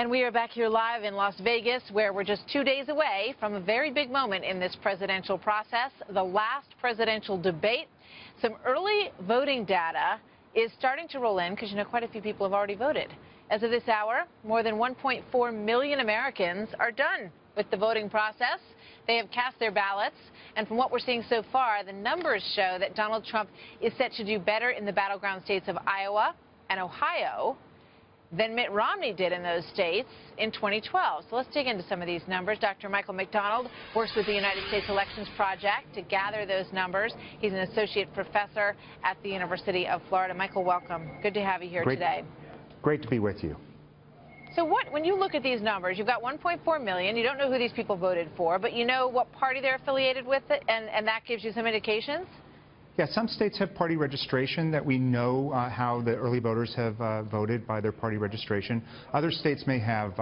And we are back here live in Las Vegas, where we're just 2 days away from a very big moment in this presidential process, the last presidential debate. Some early voting data is starting to roll in because, quite a few people have already voted. As of this hour, more than 1.4 million Americans are done with the voting process. They have cast their ballots. And from what we're seeing so far, the numbers show that Donald Trump is set to do better in the battleground states of Iowa and Ohio than Mitt Romney did in those states in 2012. So let's dig into some of these numbers. Dr. Michael McDonald works with the United States Elections Project to gather those numbers. He's an associate professor at the University of Florida. Michael, welcome. Good to have you here today. Great to be with you. So when you look at these numbers, you've got 1.4 million. You don't know who these people voted for, but you know what party they're affiliated with, and that gives you some indications? Yeah, some states have party registration that we know how the early voters have voted by their party registration. Other states may have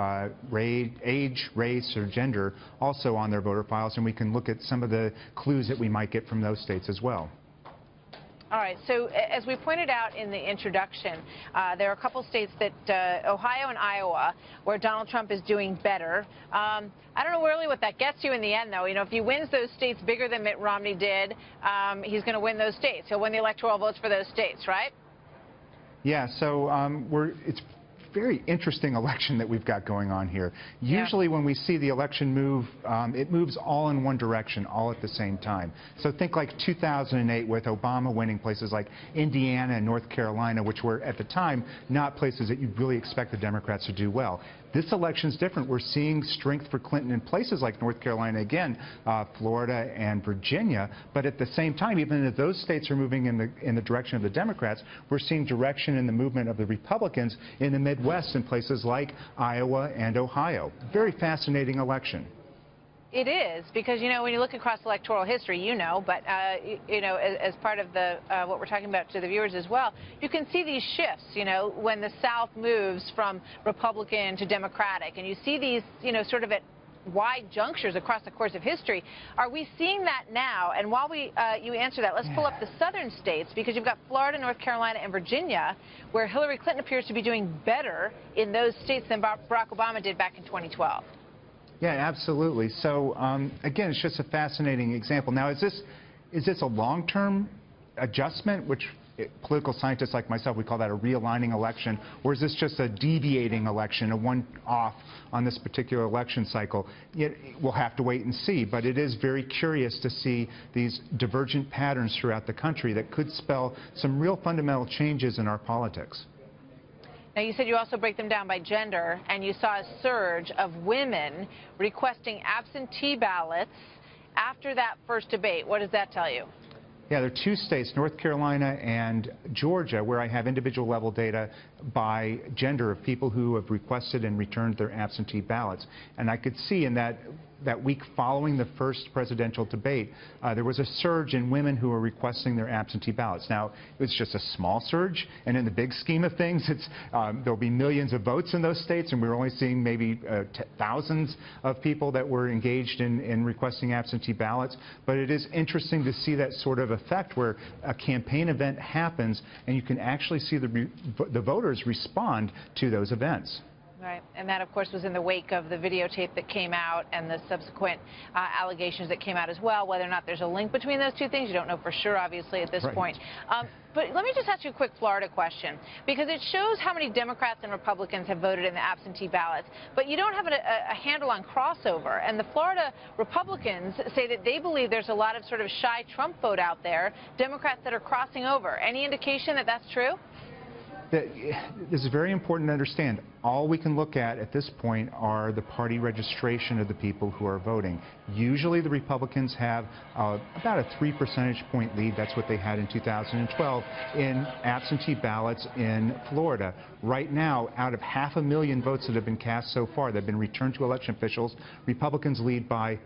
age, race, or gender also on their voter files, and we can look at some of the clues that we might get from those states as well. All right, so as we pointed out in the introduction, there are a couple states that, Ohio and Iowa, where Donald Trump is doing better. I don't know really what that gets you in the end, though. If he wins those states bigger than Mitt Romney did, he's going to win those states. He'll win the electoral votes for those states, right? Yeah, so it's very interesting election that we've got going on here. Usually when we see the election move, it moves all in one direction, all at the same time. So think like 2008 with Obama winning places like Indiana and North Carolina, which were at the time not places that you'd really expect the Democrats to do well. This election's different. We're seeing strength for Clinton in places like North Carolina, again, Florida and Virginia. But at the same time, even if those states are moving in the direction of the Democrats, we're seeing direction in the movement of the Republicans in the Midwest in places like Iowa and Ohio. Very fascinating election. It is, because, when you look across electoral history, but, as part of the what we're talking about to the viewers as well, you can see these shifts, when the South moves from Republican to Democratic, and you see these, sort of at wide junctures across the course of history. Are we seeing that now? And while you answer that, let's pull up the southern states, because you've got Florida, North Carolina, and Virginia, where Hillary Clinton appears to be doing better in those states than Barack Obama did back in 2012. Yeah, absolutely. So, again, it's just a fascinating example. Now, is this a long-term adjustment, which political scientists like myself, we call that a realigning election, or is this just a deviating election, a one-off on this particular election cycle? We'll have to wait and see, but it is very curious to see these divergent patterns throughout the country that could spell some real fundamental changes in our politics. Now, you said you also break them down by gender, and you saw a surge of women requesting absentee ballots after that first debate. What does that tell you? Yeah, there are two states, North Carolina and Georgia, where I have individual level data by gender of people who have requested and returned their absentee ballots. And I could see in that week following the first presidential debate, there was a surge in women who were requesting their absentee ballots. Now, it's just a small surge, and in the big scheme of things, there'll be millions of votes in those states, and we're only seeing maybe thousands of people that were engaged in requesting absentee ballots. But it is interesting to see that sort of effect where a campaign event happens, and you can actually see the voters respond to those events. Right, and that, of course, was in the wake of the videotape that came out and the subsequent allegations that came out as well. Whether or not there's a link between those two things, you don't know for sure, obviously, at this point. But let me just ask you a quick Florida question, because it shows how many Democrats and Republicans have voted in the absentee ballots, but you don't have a handle on crossover. And the Florida Republicans say that they believe there's a lot of sort of shy Trump vote out there, Democrats that are crossing over. Any indication that that's true? This is very important to understand. All we can look at this point are the party registration of the people who are voting. Usually the Republicans have about a 3 percentage point lead. That's what they had in 2012 in absentee ballots in Florida. Right now, out of 500,000 votes that have been cast so far that have been returned to election officials, Republicans lead by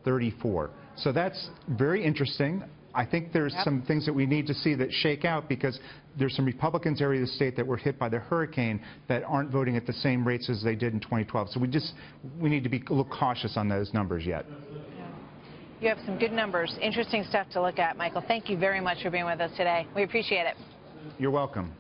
34. So that's very interesting. I think there's some things that we need to see that shake out, because there's some Republicans area of the state that were hit by the hurricane that aren't voting at the same rates as they did in 2012. So we need to be a little cautious on those numbers yet. You have some good numbers. Interesting stuff to look at, Michael. Thank you very much for being with us today. We appreciate it. You're welcome.